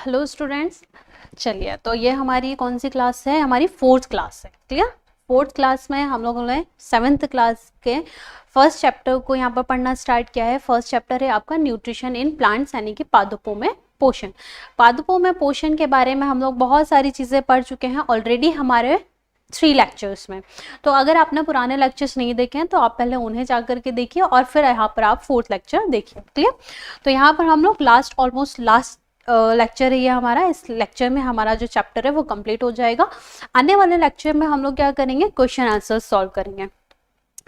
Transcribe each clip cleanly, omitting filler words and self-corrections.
Hello students, चलिए तो ये हमारी कौन सी क्लास है? हमारी फोर्थ क्लास है। क्लियर? फोर्थ क्लास में हम लोगों ने सेवेंथ क्लास के फर्स्ट चैप्टर को यहाँ पर पढ़ना स्टार्ट किया है। फर्स्ट चैप्टर है आपका न्यूट्रिशन इन प्लांट्स, यानी कि पादपों में पोषण। पादपों में पोषण के बारे में हम लोग बहुत सारी चीज़ें पढ़ चुके हैं ऑलरेडी हमारे 3 लेक्चर्स में। तो अगर आपने पुराने लेक्चर्स नहीं देखे हैं तो आप पहले उन्हें जा करके देखिए और फिर यहाँ पर आप फोर्थ लेक्चर देखिए। क्लियर? तो यहाँ पर हम लोग ऑलमोस्ट लास्ट लेक्चर है ये हमारा। इस लेक्चर में हमारा जो चैप्टर है वो कंप्लीट हो जाएगा। आने वाले लेक्चर में हम लोग क्या करेंगे? क्वेश्चन आंसर सॉल्व करेंगे।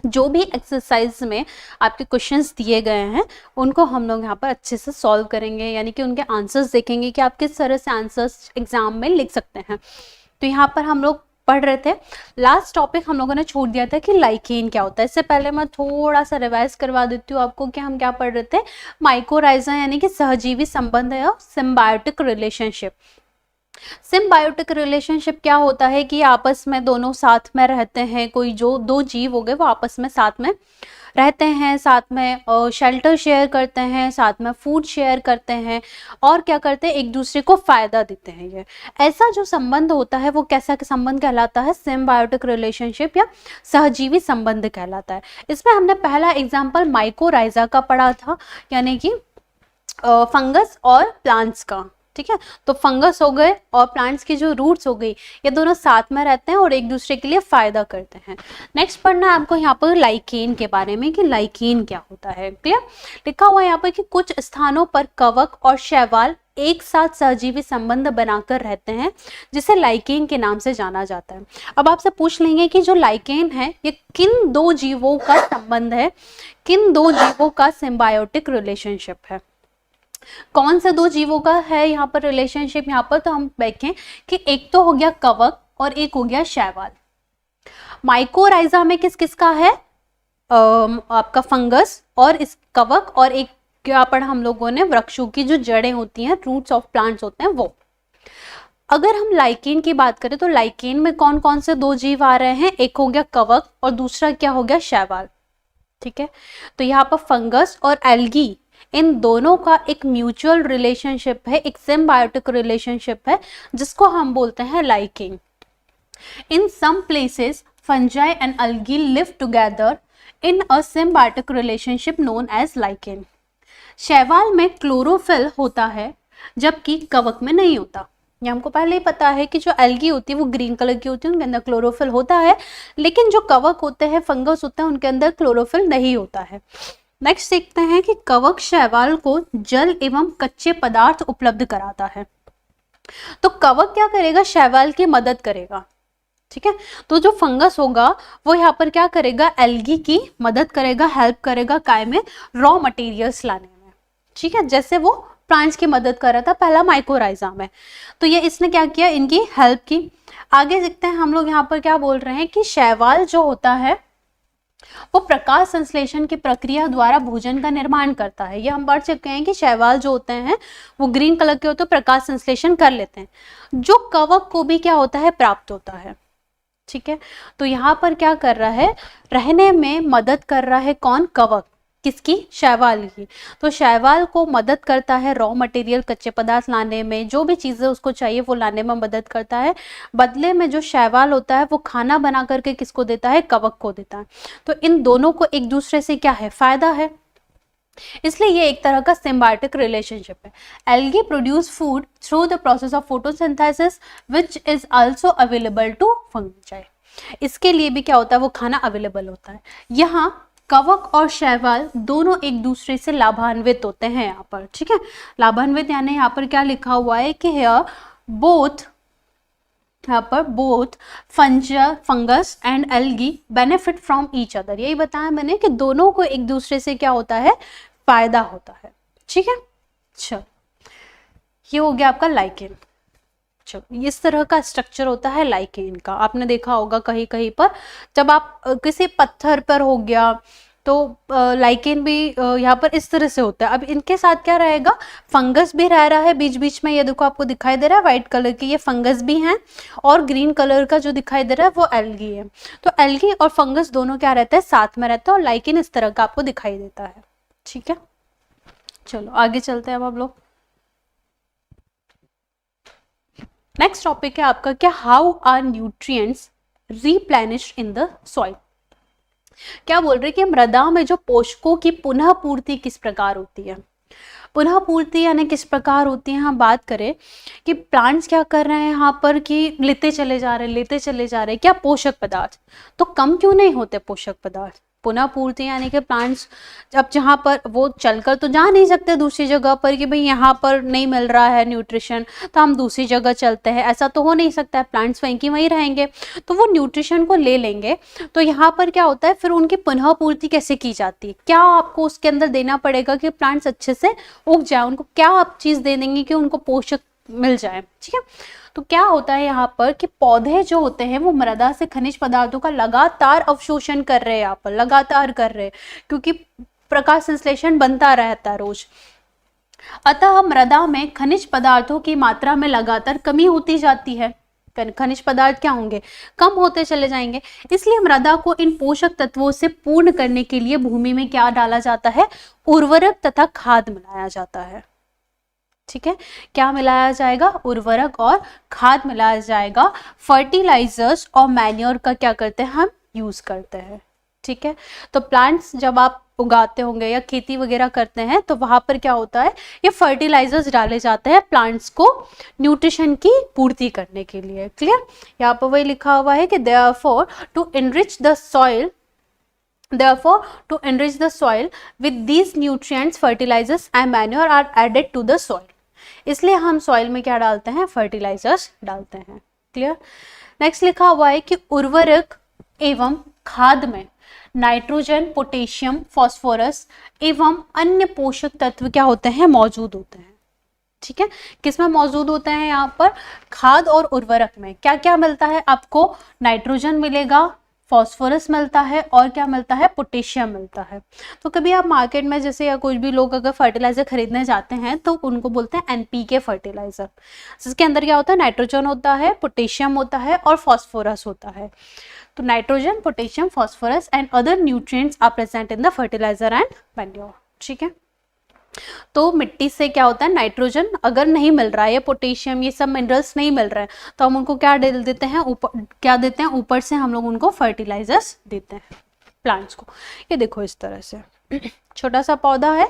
जो भी एक्सरसाइज में आपके क्वेश्चंस दिए गए हैं उनको हम लोग यहाँ पर अच्छे से सॉल्व करेंगे, यानी कि उनके आंसर्स देखेंगे कि आप किस तरह से आंसर्स एग्जाम में लिख सकते हैं। तो यहाँ पर हम लोग पढ़ रहे थे, लास्ट टॉपिक हम लोगों ने छोड़ दिया था कि लाइकेन क्या होता है। इससे पहले मैं थोड़ा सा रिवाइज करवा देती हूँ आपको कि हम क्या पढ़ रहे थे। माइकोराइजा यानी कि सहजीवी संबंध है, सिम्बायोटिक रिलेशनशिप। सिम्बायोटिक रिलेशनशिप क्या होता है कि आपस में दोनों साथ में रहते हैं। कोई जो दो जीव हो गए वो आपस में साथ में रहते हैं, साथ में शेल्टर शेयर करते हैं, साथ में फूड शेयर करते हैं और क्या करते हैं? एक दूसरे को फायदा देते हैं। ये ऐसा जो संबंध होता है वो कैसा संबंध कहलाता है? सिम्बायोटिक रिलेशनशिप या सहजीवी संबंध कहलाता है। इसमें हमने पहला एग्जाम्पल माइकोराइजा का पढ़ा था, यानी कि फंगस और प्लांट्स का। ठीक है, तो फंगस हो गए और प्लांट्स की जो रूट्स हो गई, ये दोनों साथ में रहते हैं और एक दूसरे के लिए फायदा करते हैं। नेक्स्ट पढ़ना है आपको यहाँ पर लाइकेन के बारे में कि लाइकेन क्या होता है। क्लियर? लिखा हुआ है यहाँ पर कि कुछ स्थानों पर कवक और शैवाल एक साथ सहजीवी संबंध बनाकर रहते हैं, जिसे लाइकेन के नाम से जाना जाता है। अब आपसे पूछ लेंगे कि जो लाइकेन है ये किन दो जीवों का संबंध है, किन दो जीवों का सिम्बायोटिक रिलेशनशिप है? कौन से दो जीवों का है यहाँ पर रिलेशनशिप? यहाँ पर तो हम देखें कि एक तो हो गया कवक और एक हो गया शैवाल। माइकोराइजा में किस किस का है? आपका फंगस और इस कवक, और एक क्या पढ़ा हम लोगों ने? वृक्षों की जो जड़ें होती हैं, रूट्स ऑफ प्लांट्स होते हैं वो। अगर हम लाइकेन की बात करें तो लाइकेन में कौन कौन से दो जीव आ रहे हैं? एक हो गया कवक और दूसरा क्या हो गया? शैवाल। ठीक है, तो यहाँ पर फंगस और एल्गी, इन दोनों का एक म्यूचुअल रिलेशनशिप है, एक सिम्बायोटिक रिलेशनशिप है, जिसको हम बोलते हैं lichen. In some places fungi and algae live together in a symbiotic relationship known as lichen. शैवाल में क्लोरोफिल होता है जबकि कवक में नहीं होता। ये हमको पहले ही पता है कि जो एल्गी होती है वो ग्रीन कलर की होती है, उनके अंदर क्लोरोफिल होता है, लेकिन जो कवक होते हैं, फंगस होते हैं, उनके अंदर क्लोरोफिल नहीं होता है। नेक्स्ट देखते हैं कि कवक शैवाल को जल एवं कच्चे पदार्थ उपलब्ध कराता है। तो कवक क्या करेगा? शैवाल की मदद करेगा। ठीक है, तो जो फंगस होगा वो यहाँ पर क्या करेगा? एल्गी की मदद करेगा, हेल्प करेगा काय में? रॉ मटेरियल्स लाने में। ठीक है, जैसे वो प्लांट्स की मदद कर रहा था पहला माइकोराइजा में, तो ये इसने क्या किया? इनकी हेल्प की। आगे देखते हैं हम लोग यहाँ पर क्या बोल रहे हैं कि शैवाल जो होता है वो प्रकाश संश्लेषण की प्रक्रिया द्वारा भोजन का निर्माण करता है। ये हम पढ़ चुके हैं कि शैवाल जो होते हैं वो ग्रीन कलर के होते हैं, प्रकाश संश्लेषण कर लेते हैं, जो कवक को भी क्या होता है? प्राप्त होता है। ठीक है, तो यहाँ पर क्या कर रहा है? रहने में मदद कर रहा है कौन? कवक। किसकी? शैवाल की। तो शैवाल को मदद करता है रॉ मटेरियल, कच्चे पदार्थ लाने में, जो भी चीजें उसको चाहिए वो लाने में मदद करता है। बदले में जो शैवाल होता है वो खाना बना करके किसको देता है? कवक को देता है। तो इन दोनों को एक दूसरे से क्या है? फायदा है, इसलिए ये एक तरह का सिम्बायोटिक रिलेशनशिप है। Algae produce food through the process of photosynthesis which is also available to fungi. इसके लिए भी क्या होता है? वो खाना अवेलेबल होता है। यहाँ कवक और शैवाल दोनों एक दूसरे से लाभान्वित होते हैं यहाँ पर। ठीक है, लाभान्वित यानी यहाँ पर क्या लिखा हुआ है कि both fungus and algae benefit from each other. यही बताया मैंने कि दोनों को एक दूसरे से क्या होता है? फायदा होता है। ठीक है, चलो ये हो गया आपका लाइकेन। चलो, इस तरह का स्ट्रक्चर होता है लाइकेन का। आपने देखा होगा कहीं कहीं पर, जब आप किसी पत्थर पर हो गया तो लाइकेन भी यहाँ पर इस तरह से होता है। अब इनके साथ क्या रहेगा? फंगस भी रह रहा है बीच बीच में। ये देखो आपको दिखाई दे रहा है व्हाइट कलर की, ये फंगस भी हैं, और ग्रीन कलर का जो दिखाई दे रहा है वो एल्गी है। तो एल्गी और फंगस दोनों क्या रहते हैं? साथ में रहते हैं, और लाइकेन इस तरह का आपको दिखाई देता है। ठीक है, चलो आगे चलते हैं अब आप लोग। नेक्स्ट टॉपिक है आपका क्या, how are nutrients replenished in the soil. क्या बोल रहे हैं कि मृदा में जो पोषकों की पुनः पूर्ति किस प्रकार होती है। पुनः पूर्ति यानी किस प्रकार होती है, हम बात करें कि प्लांट्स क्या कर रहे हैं यहाँ पर कि लेते चले जा रहे क्या पोषक पदार्थ, तो कम क्यों नहीं होते पोषक पदार्थ। पुनः पूर्ति यानी कि प्लांट्स अब जहाँ पर वो चलकर तो जा नहीं सकते दूसरी जगह पर कि भाई यहाँ पर नहीं मिल रहा है न्यूट्रिशन तो हम दूसरी जगह चलते हैं, ऐसा तो हो नहीं सकता है, प्लांट्स वहीं की वहीं रहेंगे, तो वो न्यूट्रिशन को ले लेंगे। तो यहाँ पर क्या होता है फिर उनकी पुनः पूर्ति कैसे की जाती है, क्या आपको उसके अंदर देना पड़ेगा कि प्लांट्स अच्छे से उग जाए, उनको क्या आप चीज़ दे देंगे कि उनको पोषक मिल जाए, ठीक है। तो क्या होता है यहाँ पर कि पौधे जो होते हैं वो मृदा से खनिज पदार्थों का लगातार अवशोषण कर रहे हैं, यहाँ पर लगातार कर रहे हैं क्योंकि प्रकाश संश्लेषण बनता रहता है रोज। अतः मृदा में खनिज पदार्थों की मात्रा में लगातार कमी होती जाती है, खनिज पदार्थ क्या होंगे, कम होते चले जाएंगे। इसलिए मृदा को इन पोषक तत्वों से पूर्ण करने के लिए भूमि में क्या डाला जाता है, उर्वरक तथा खाद मिलाया जाता है, ठीक है। क्या मिलाया जाएगा, उर्वरक और खाद मिलाया जाएगा। फर्टिलाइजर्स और मैन्योर का क्या करते हैं हम यूज करते हैं, ठीक है। तो प्लांट्स जब आप उगाते होंगे या खेती वगैरह करते हैं तो वहां पर क्या होता है, ये फर्टिलाइजर्स डाले जाते हैं प्लांट्स को न्यूट्रिशन की पूर्ति करने के लिए, क्लियर। यहाँ पर वही लिखा हुआ है कि therefore to enrich the soil with these nutrients, fertilizers and manure are added to the soil। इसलिए हम सॉइल में क्या डालते हैं, फर्टिलाइजर्स डालते हैं, क्लियर। नेक्स्ट लिखा हुआ है कि उर्वरक एवं खाद में नाइट्रोजन, पोटेशियम, फास्फोरस एवं अन्य पोषक तत्व क्या होते हैं, मौजूद होते हैं, ठीक है। किसमें मौजूद होते हैं, यहाँ पर खाद और उर्वरक में क्या क्या मिलता है आपको, नाइट्रोजन मिलेगा, फास्फोरस मिलता है और क्या मिलता है, पोटेशियम मिलता है। तो कभी आप मार्केट में जैसे या कुछ भी लोग अगर फर्टिलाइजर खरीदने जाते हैं तो उनको बोलते हैं एनपीके फर्टिलाइजर, जिसके अंदर क्या होता है, नाइट्रोजन होता है, पोटेशियम होता है और फास्फोरस होता है। तो nitrogen, potassium, phosphorus and other nutrients are present in the fertiliser and manure, ठीक है। तो मिट्टी से क्या होता है, नाइट्रोजन अगर नहीं मिल रहा है, पोटेशियम, ये सब मिनरल्स नहीं मिल रहे हैं तो हम उनको क्या डाल देते हैं, ऊपर क्या देते हैं, ऊपर से हम लोग उनको फर्टिलाइजर्स देते हैं प्लांट्स को। ये देखो इस तरह से छोटा सा पौधा है,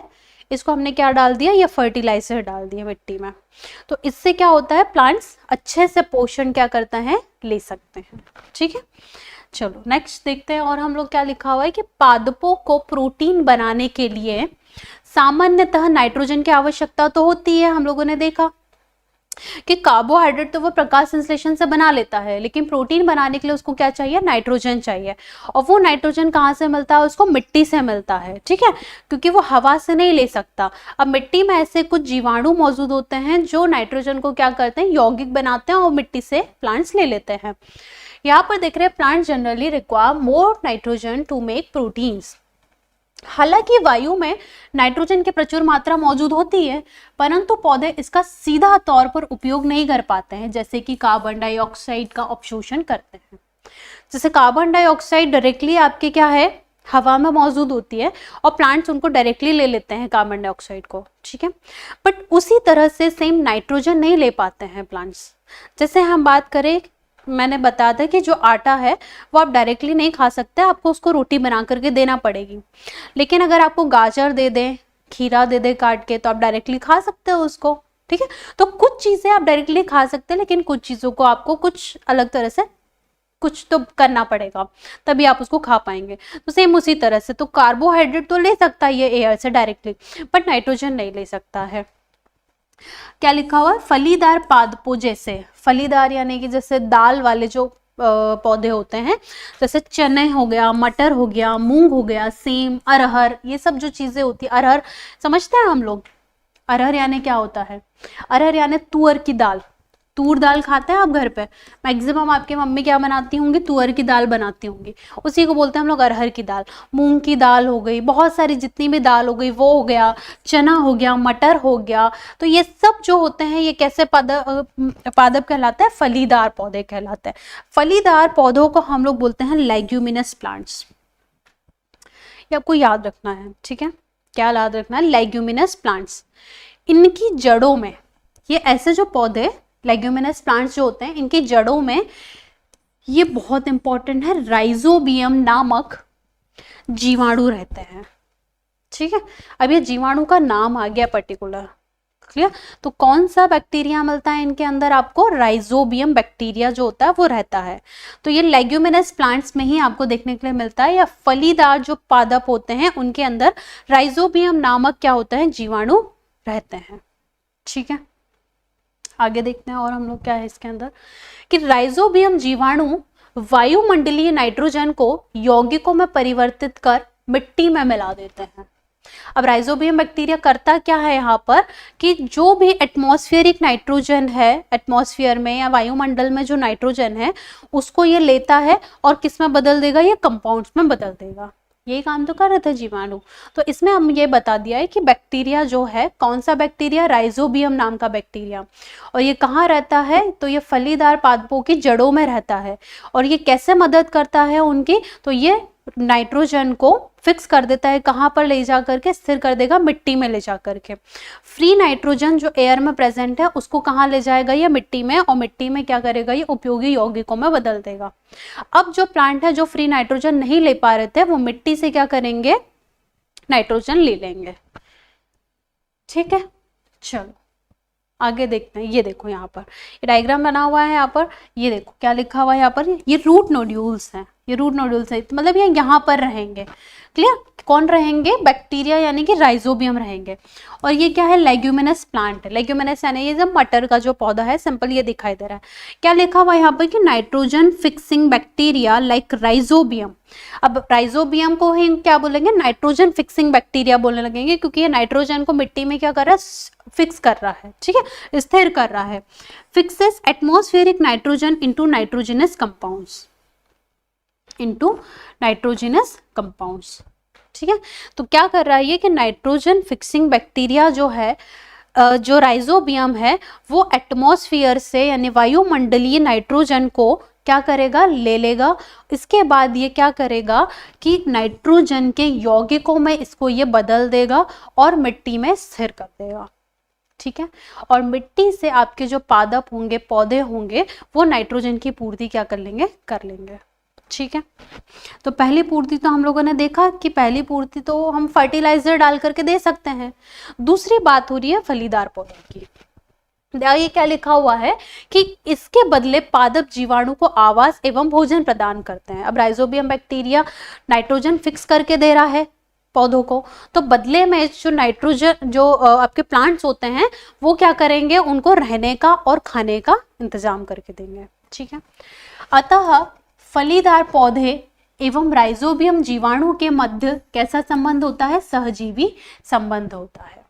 इसको हमने क्या डाल दिया, ये फर्टिलाइजर डाल दिया मिट्टी में, तो इससे क्या होता है, प्लांट्स अच्छे से पोषण क्या करते हैं, ले सकते हैं, ठीक है। चलो नेक्स्ट देखते हैं और हम लोग क्या लिखा हुआ है कि पादपों को प्रोटीन बनाने के लिए सामान्यतः नाइट्रोजन की आवश्यकता तो होती है। हम लोगों ने देखा कि कार्बोहाइड्रेट तो वो प्रकाश संश्लेषण से बना लेता है, लेकिन प्रोटीन बनाने के लिए उसको क्या चाहिए, नाइट्रोजन चाहिए। और वो नाइट्रोजन कहाँ से मिलता है, उसको मिट्टी से मिलता है, ठीक है, क्योंकि वो हवा से नहीं ले सकता। अब मिट्टी में ऐसे कुछ जीवाणु मौजूद होते हैं जो नाइट्रोजन को क्या करते हैं, यौगिक बनाते हैं और मिट्टी से प्लांट्स ले लेते हैं। यहाँ पर देख रहे हैं plants generally require more nitrogen to make proteins. हालांकि वायु में नाइट्रोजन की प्रचुर मात्रा मौजूद होती है, परंतु पौधे इसका सीधा तौर पर उपयोग नहीं कर पाते हैं, जैसे कि कार्बन डाइऑक्साइड का अवशोषण करते हैं। जैसे कार्बन डाइऑक्साइड डायरेक्टली आपके क्या है, हवा में मौजूद होती है और प्लांट्स उनको डायरेक्टली ले लेते हैं कार्बन डाइऑक्साइड को, ठीक है। बट उसी तरह से सेम नाइट्रोजन नहीं ले पाते हैं प्लांट्स। जैसे हम बात करें, मैंने बताया था कि जो आटा है वो आप डायरेक्टली नहीं खा सकते, आपको उसको रोटी बना करके देना पड़ेगी। लेकिन अगर आपको गाजर दे दें, खीरा दे दें काट के, तो आप डायरेक्टली खा सकते हो उसको, ठीक है। तो कुछ चीज़ें आप डायरेक्टली खा सकते हैं, लेकिन कुछ चीज़ों को आपको कुछ अलग तरह से कुछ तो करना पड़ेगा, तभी आप उसको खा पाएंगे। तो सेम उसी तरह से तो कार्बोहाइड्रेट तो ले सकता है ये एयर से डायरेक्टली, बट नाइट्रोजन नहीं ले सकता है। क्या लिखा हुआ है, फलीदार पादपों जैसे, फलीदार यानी कि जैसे दाल वाले जो पौधे होते हैं, जैसे चने हो गया, मटर हो गया, मूंग हो गया, सेम, अरहर, ये सब जो चीजें होती है। अरहर समझते हैं हम लोग, अरहर यानी क्या होता है, अरहर यानी तुअर की दाल। तूर दाल खाते हैं आप घर पे, मैक्सिमम आपकी मम्मी क्या बनाती होंगी, तुअर की दाल बनाती होंगी, उसी को बोलते हैं हम लोग अरहर की दाल। मूंग की दाल हो गई, बहुत सारी जितनी भी दाल हो गई वो हो गया, चना हो गया, मटर हो गया। तो ये सब जो होते हैं ये कैसे पादप कहलाता है, फलीदार पौधे कहलाते हैं। फलीदार पौधों को हम लोग बोलते हैं लेग्यूमिनस प्लांट्स। ये आपको याद रखना है, ठीक है, क्या याद रखना है, लेग्यूमिनस प्लांट्स। इनकी जड़ों में, ये ऐसे जो पौधे लेग्यूमिनस प्लांट्स जो होते हैं इनकी जड़ों में ये बहुत इंपॉर्टेंट है, राइजोबियम नामक जीवाणु रहते हैं। ठीक है, अब ये जीवाणु का नाम आ गया पर्टिकुलर, क्लियर। तो कौन सा बैक्टीरिया मिलता है इनके अंदर आपको, राइजोबियम बैक्टीरिया जो होता है वो रहता है। तो ये लेग्यूमिनस प्लांट्स में ही आपको देखने के लिए मिलता है, या फलीदार जो पादप होते हैं उनके अंदर राइजोबियम नामक क्या होता है, जीवाणु रहते हैं। ठीक है, आगे देखते हैं और हम लोग क्या है इसके अंदर कि राइजोबियम जीवाणु वायुमंडलीय नाइट्रोजन को यौगिकों में परिवर्तित कर मिट्टी में मिला देते हैं। अब राइजोबियम बैक्टीरिया करता क्या है यहाँ पर कि जो भी एटमॉस्फेरिक नाइट्रोजन है, एटमॉस्फेयर में या वायुमंडल में जो नाइट्रोजन है उसको ये लेता है और किस में बदल देगा, ये कंपाउंड्स में बदल देगा। यही काम तो कर रहे थे जीवाणु। तो इसमें हम ये बता दिया है कि बैक्टीरिया जो है, कौन सा बैक्टीरिया, राइजोबियम नाम का बैक्टीरिया, और ये कहाँ रहता है, तो ये फलीदार पादपों की जड़ों में रहता है। और ये कैसे मदद करता है उनकी, तो ये नाइट्रोजन को फिक्स कर देता है, कहाँ पर ले जा करके स्थिर कर देगा, मिट्टी में ले जा करके। फ्री नाइट्रोजन जो एयर में प्रेजेंट है उसको कहाँ ले जाएगा, ये मिट्टी में, और मिट्टी में क्या करेगा, ये उपयोगी यौगिकों में बदल देगा। अब जो प्लांट है जो फ्री नाइट्रोजन नहीं ले पा रहे थे वो मिट्टी से क्या करेंगे, नाइट्रोजन ले लेंगे। ठीक है, चलो आगे देखते हैं। ये देखो यहाँ पर ये डायग्राम बना हुआ है, यहाँ पर ये देखो क्या लिखा हुआ है यहाँ पर, ये रूट नोड्यूल्स हैं, ये रूट नोड्यूल्स है, मतलब ये यहाँ पर रहेंगे। क्लियर, कौन रहेंगे, बैक्टीरिया यानी कि राइजोबियम रहेंगे। और ये क्या है, लेग्यूमिनस प्लांट है। लेग्यूमिनस यानी ये जब मटर का जो पौधा है, सिंपल ये दिखाई दे रहा है। क्या लिखा हुआ है यहाँ पर कि nitrogen fixing bacteria like rhizobium. अब राइजोबियम को ही क्या बोलेंगे, नाइट्रोजन फिक्सिंग बैक्टीरिया बोलने लगेंगे, क्योंकि ये नाइट्रोजन को मिट्टी में क्या कर रहा है, फिक्स कर रहा है। ठीक है, स्थिर कर रहा है। Fixes atmospheric nitrogen into nitrogenous compounds, into nitrogenous compounds. ठीक है, तो क्या कर रहा है ये कि नाइट्रोजन फिक्सिंग बैक्टीरिया जो है, जो राइजोबियम है, वो एटमॉस्फेयर से यानी वायुमंडलीय नाइट्रोजन को क्या करेगा, ले लेगा। इसके बाद ये क्या करेगा कि नाइट्रोजन के यौगिकों में इसको ये बदल देगा और मिट्टी में स्थिर कर देगा। ठीक है, और मिट्टी से आपके जो पादप होंगे, पौधे होंगे, वो नाइट्रोजन की पूर्ति क्या कर लेंगे, कर लेंगे। ठीक है, तो पहली पूर्ति तो हम लोगों ने देखा कि पहली पूर्ति तो हम फर्टिलाइजर डाल करके दे सकते हैं। दूसरी बात हो रही है फलीदार पौधे की। ये क्या लिखा हुआ है कि इसके बदले पादप जीवाणु को आवास एवं भोजन प्रदान करते हैं। अब राइजोबियम बैक्टीरिया नाइट्रोजन फिक्स करके दे रहा है पौधों को, तो बदले में जो नाइट्रोजन जो आपके प्लांट्स होते हैं वो क्या करेंगे, उनको रहने का और खाने का इंतजाम करके देंगे। ठीक है, अतः फलीदार पौधे एवं राइजोबियम जीवाणु के मध्य कैसा संबंध होता है, सहजीवी संबंध होता है।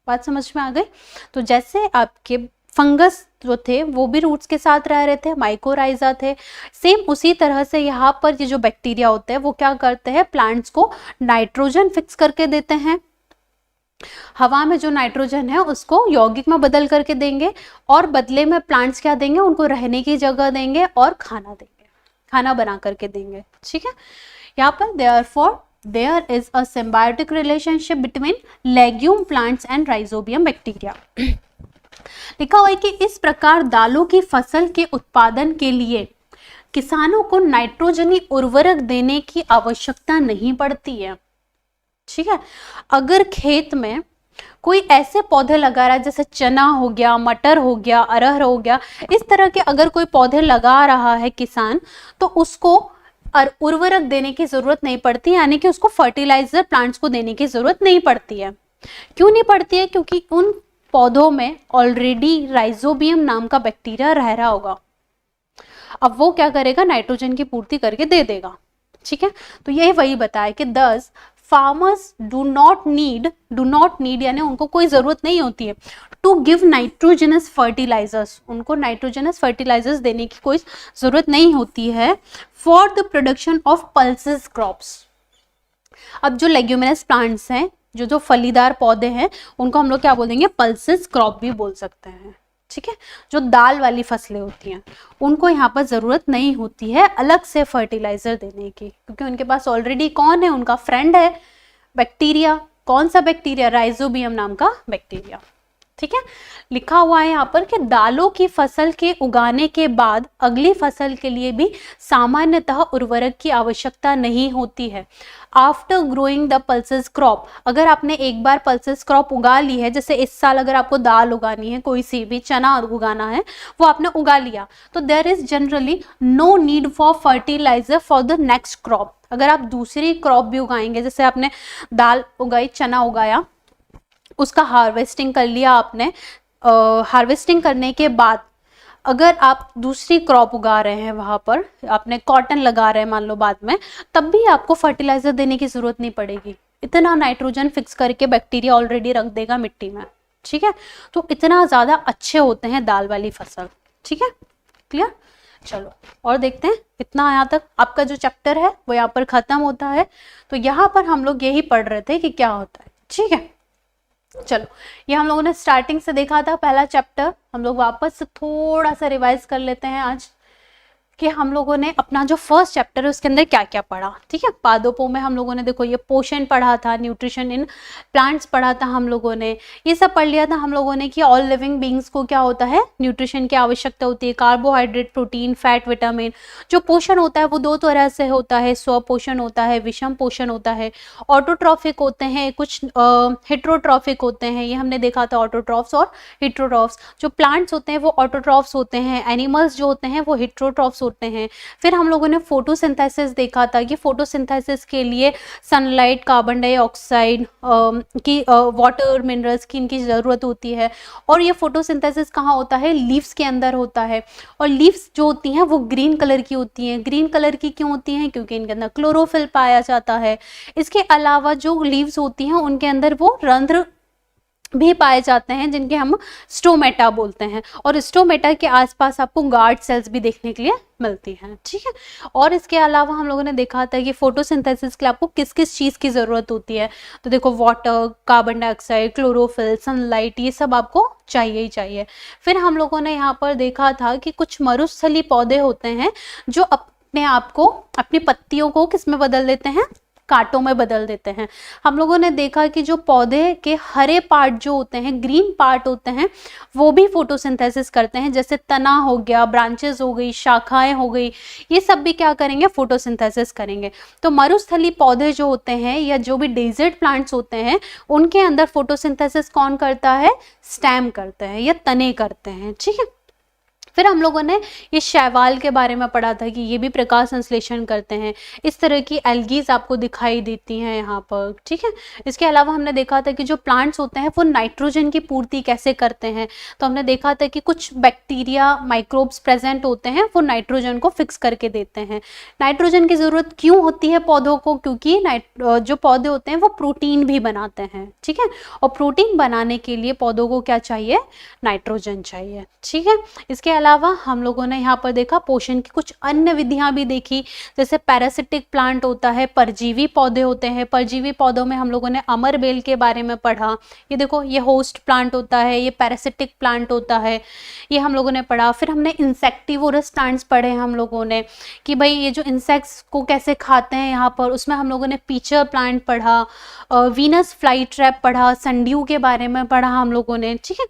बात समझ में आ गई। तो जैसे आपके फंगस जो थे वो भी रूट्स के साथ रह रहे थे, माइकोराइजा थे, सेम उसी तरह से यहाँ पर ये जो बैक्टीरिया होते हैं वो क्या करते हैं, प्लांट्स को नाइट्रोजन फिक्स करके देते हैं, हवा में जो नाइट्रोजन है उसको यौगिक में बदल करके देंगे, और बदले में प्लांट्स क्या देंगे, उनको रहने की जगह देंगे और खाना देंगे, खाना बना करके देंगे। ठीक है, यहाँ पर therefore there is a symbiotic relationship between legume plants and rhizobium bacteria। लिखा हुआ है कि इस प्रकार दालों की फसल के उत्पादन के लिए किसानों को नाइट्रोजनी उर्वरक देने की आवश्यकता नहीं पड़ती है। ठीक है, अगर खेत में कोई ऐसे पौधे लगा रहा है जैसे चना हो गया, मटर हो गया, अरहर हो गया, इस तरह के अगर कोई पौधे लगा रहा है किसान, तो उसको उर्वरक देने की जरूरत नहीं पड़ती, यानी कि उसको फर्टिलाइजर प्लांट्स को देने की जरूरत नहीं पड़ती है। क्यों नहीं पड़ती है, क्योंकि उन पौधों में ऑलरेडी राइजोबियम नाम का बैक्टीरिया रह रहा होगा। अब वो क्या करेगा, नाइट्रोजन की पूर्ति करके दे देगा। ठीक है, तो यही वही बताया कि thus farmers do not need यानी उनको कोई जरूरत नहीं होती है टू गिव नाइट्रोजनस फर्टिलाइजर्स, उनको नाइट्रोजनस फर्टिलाइजर्स देने की कोई जरूरत नहीं होती है for the production of pulses crops. अब जो लेग्यूमिनस प्लांट्स हैं, जो फलीदार पौधे हैं, उनको हम लोग क्या बोल देंगे, पल्सेस क्रॉप भी बोल सकते हैं। ठीक है, जो दाल वाली फसलें होती हैं उनको यहाँ पर जरूरत नहीं होती है अलग से फर्टिलाइजर देने की, क्योंकि उनके पास ऑलरेडी कौन है, उनका फ्रेंड है बैक्टीरिया। कौन सा बैक्टीरिया, राइजोबियम नाम का बैक्टीरिया। ठीक है, लिखा हुआ है यहाँ पर कि दालों की फसल के उगाने के बाद अगली फसल के लिए भी सामान्यतः उर्वरक की आवश्यकता नहीं होती है। After growing the pulses crop, अगर आपने एक बार पल्सेस क्रॉप उगा ली है, जैसे इस साल अगर आपको दाल उगानी है, कोई सी भी चना उगाना है, वो आपने उगा लिया, तो there is generally no need for fertiliser for the next crop. अगर आप दूसरी क्रॉप भी उगाएंगे, जैसे आपने दाल उगाई, चना उगाया, उसका हार्वेस्टिंग कर लिया आपने, हार्वेस्टिंग करने के बाद अगर आप दूसरी क्रॉप उगा रहे हैं, वहां पर आपने कॉटन लगा रहे हैं मान लो बाद में, तब भी आपको फर्टिलाइजर देने की जरूरत नहीं पड़ेगी। इतना नाइट्रोजन फिक्स करके बैक्टीरिया ऑलरेडी रख देगा मिट्टी में। ठीक है, तो इतना ज्यादा अच्छे होते हैं दाल वाली फसल। ठीक है, क्लियर। चलो और देखते हैं, इतना यहाँ तक आपका जो चैप्टर है वो यहाँ पर खत्म होता है। तो यहाँ पर हम लोग यही पढ़ रहे थे कि क्या होता है। ठीक है, चलो ये हम लोगों ने स्टार्टिंग से देखा था पहला चैप्टर, हम लोग वापस से थोड़ा सा रिवाइज कर लेते हैं आज कि हम लोगों ने अपना जो फर्स्ट चैप्टर है उसके अंदर क्या क्या पढ़ा। ठीक है, पादपों में हम लोगों ने देखो ये पोषण पढ़ा था, न्यूट्रिशन इन प्लांट्स पढ़ा था हम लोगों ने, ये सब पढ़ लिया था हम लोगों ने कि ऑल लिविंग बींग्स को क्या होता है, न्यूट्रिशन की आवश्यकता होती है, कार्बोहाइड्रेट, प्रोटीन, फैट, विटामिन। जो पोषण होता है वो दो तरह से होता है, स्वपोषण होता है, विषम पोषण होता है, ऑटोट्रॉफिक होते हैं, कुछ हेट्रोट्रॉफिक होते हैं, ये हमने देखा था, ऑटोट्रॉफ्स और हेट्रोट्रॉफ्स। जो प्लांट्स होते हैं वो ऑटोट्रॉफ्स होते हैं, एनिमल्स जो होते हैं वो हेट्रोट्रॉफ्स होते हैं। फिर हम लोगों ने फोटोसिंथेसिस देखा था कि फोटोसिंथेसिस के लिए सनलाइट, कार्बन डाइऑक्साइड की, वाटर, मिनरल्स की इनकी ज़रूरत होती है। और ये फोटोसिंथेसिस कहाँ होता है, लीव्स के अंदर होता है। और लीव्स जो होती हैं वो ग्रीन कलर की होती हैं। ग्रीन कलर की क्यों होती हैं, क्योंकि इनके अंदर क्लोरोफिल पाया जाता है। इसके अलावा जो लीव्स होती हैं उनके अंदर वो रंध्र भी पाए जाते हैं जिनके हम स्टोमेटा बोलते हैं, और स्टोमेटा के आसपास आपको गार्ड सेल्स भी देखने के लिए मिलती हैं। ठीक है, और इसके अलावा हम लोगों ने देखा था कि फोटोसिंथेसिस के लिए आपको किस किस चीज़ की ज़रूरत होती है। तो देखो water, carbon dioxide, chlorophyll, sunlight, ये सब आपको चाहिए ही चाहिए। फिर हम लोगों ने यहाँ पर देखा था कि कुछ मरुस्थली पौधे होते हैं जो अपने आप को, अपनी पत्तियों को किस में बदल देते हैं, कांटों में बदल देते हैं। हम लोगों ने देखा कि जो पौधे के हरे पार्ट जो होते हैं, ग्रीन पार्ट होते हैं, वो भी फोटोसिंथेसिस करते हैं। जैसे तना हो गया, ब्रांचेस हो गई, शाखाएं हो गई, ये सब भी क्या करेंगे, फोटोसिंथेसिस करेंगे। तो मरुस्थली पौधे जो होते हैं या जो भी डेजर्ट प्लांट्स होते हैं, उनके अंदर फोटोसिंथेसिस कौन करता है, स्टेम करते हैं या तने करते हैं। ठीक है, फिर हम लोगों ने ये शैवाल के बारे में पढ़ा था कि ये भी प्रकाश संश्लेषण करते हैं। इस तरह की एल्गीज आपको दिखाई देती हैं यहाँ पर। ठीक है, इसके अलावा हमने देखा था कि जो प्लांट्स होते हैं वो नाइट्रोजन की पूर्ति कैसे करते हैं। तो हमने देखा था कि कुछ बैक्टीरिया, माइक्रोब्स प्रेजेंट होते हैं, वो नाइट्रोजन को फिक्स करके देते हैं। नाइट्रोजन की ज़रूरत क्यों होती है पौधों को, क्योंकि जो पौधे होते हैं वो प्रोटीन भी बनाते हैं। ठीक है, और प्रोटीन बनाने के लिए पौधों को क्या चाहिए, नाइट्रोजन चाहिए। ठीक है, इसके अलावा हम लोगों ने यहाँ पर देखा पोषण की कुछ अन्य विधियां भी देखी, जैसे पैरासिटिक प्लांट होता है, परजीवी पौधे होते हैं। परजीवी पौधों में हम लोगों ने अमर बेल के बारे में पढ़ा। ये देखो, ये होस्ट प्लांट होता है, ये पैरासिटिक प्लांट होता है, ये हम लोगों ने पढ़ा। फिर हमने इंसेक्टिवोरस प्लांट्स पढ़े हम लोगों ने कि भाई ये जो इंसेक्ट्स को कैसे खाते हैं यहाँ पर, उसमें हम लोगों ने पीचर प्लांट पढ़ा, वीनस फ्लाई ट्रैप पढ़ा, संड्यू के बारे में पढ़ा हम लोगों ने। ठीक है,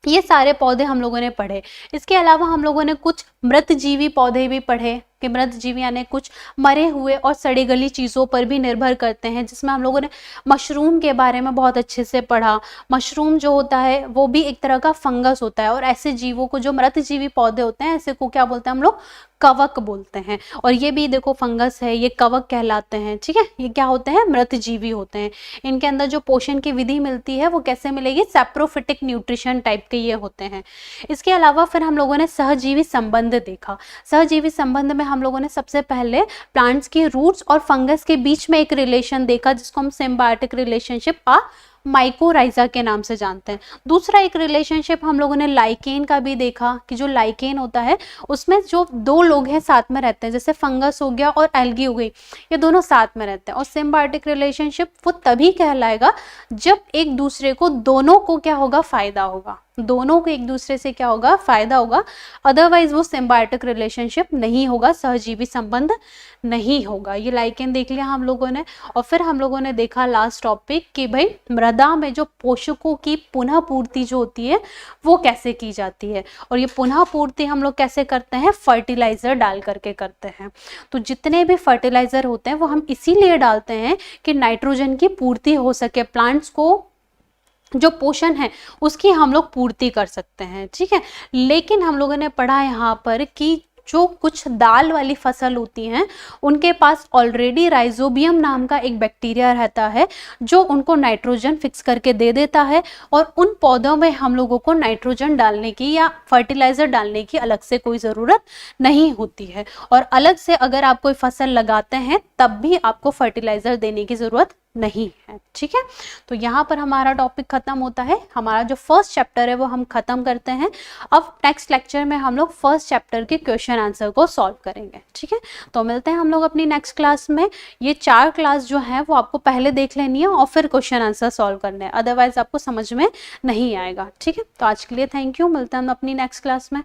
ये सारे पौधे हम लोगों ने पढ़े। इसके अलावा हम लोगों ने कुछ मृतजीवी पौधे भी पढ़े कि मृतजीवी यानी कुछ मरे हुए और सड़ी गली चीज़ों पर भी निर्भर करते हैं, जिसमें हम लोगों ने मशरूम के बारे में बहुत अच्छे से पढ़ा। मशरूम जो होता है वो भी एक तरह का फंगस होता है, और ऐसे जीवों को, जो मृतजीवी पौधे होते हैं, ऐसे को क्या बोलते हैं हम लोग, कवक बोलते हैं। और ये भी देखो फंगस है, ये कवक कहलाते हैं। ठीक है, ये क्या होते हैं, मृतजीवी होते हैं। इनके अंदर जो पोषण की विधि मिलती है वो कैसे मिलेगी, सैप्रोफिटिक न्यूट्रिशन टाइप के ये होते हैं। इसके अलावा फिर हम लोगों ने सहजीवी संबंध देखा। सहजीवी संबंध में हम लोगों ने सबसे पहले प्लांट्स के रूट्स और फंगस के बीच में एक रिलेशन देखा, जिसको हम सिम्बायोटिक रिलेशनशिप माइकोराइजा के नाम से जानते हैं। दूसरा एक रिलेशनशिप हम लोगों ने लाइकेन का भी देखा कि जो लाइकेन होता है उसमें जो दो लोग हैं साथ में रहते हैं, जैसे फंगस हो गया और एल्गी हो गई, ये दोनों साथ में रहते हैं। और सिम्बायोटिक रिलेशनशिप वो तभी कहलाएगा जब एक दूसरे को, दोनों को क्या होगा, फायदा होगा। दोनों को एक दूसरे से क्या होगा, फायदा होगा, अदरवाइज वो सिम्बायोटिक रिलेशनशिप नहीं होगा, सहजीवी संबंध नहीं होगा। ये लाइकेन देख लिया हम लोगों ने। और फिर हम लोगों ने देखा लास्ट टॉपिक कि भाई मृदा में जो पोषकों की पुनः पूर्ति जो होती है वो कैसे की जाती है, और ये पुनः पूर्ति हम लोग कैसे करते हैं, फर्टिलाइजर डाल करके करते हैं। तो जितने भी फर्टिलाइजर होते हैं वो हम इसीलिए डालते हैं कि नाइट्रोजन की पूर्ति हो सके, प्लांट्स को जो पोषण है उसकी हम लोग पूर्ति कर सकते हैं, ठीक है। लेकिन हम लोगों ने पढ़ा यहाँ पर कि जो कुछ दाल वाली फसल होती हैं उनके पास ऑलरेडी राइजोबियम नाम का एक बैक्टीरिया रहता है जो उनको नाइट्रोजन फिक्स करके दे देता है, और उन पौधों में हम लोगों को नाइट्रोजन डालने की या फर्टिलाइजर डालने की अलग से कोई ज़रूरत नहीं होती है। और अलग से अगर आप कोई फसल लगाते हैं तब भी आपको फर्टिलाइजर देने की ज़रूरत नहीं है, ठीक है। तो यहाँ पर हमारा टॉपिक खत्म होता है, हमारा जो फर्स्ट चैप्टर है वो हम खत्म करते हैं। अब नेक्स्ट लेक्चर में हम लोग फर्स्ट चैप्टर के क्वेश्चन आंसर को सॉल्व करेंगे, ठीक है। तो मिलते हैं हम लोग अपनी नेक्स्ट क्लास में। ये 4 क्लास जो है वो आपको पहले देख लेनी है और फिर क्वेश्चन आंसर सॉल्व करने हैं, अदरवाइज आपको समझ में नहीं आएगा, ठीक है। तो आज के लिए थैंक यू, मिलते हैं हम अपनी नेक्स्ट क्लास में।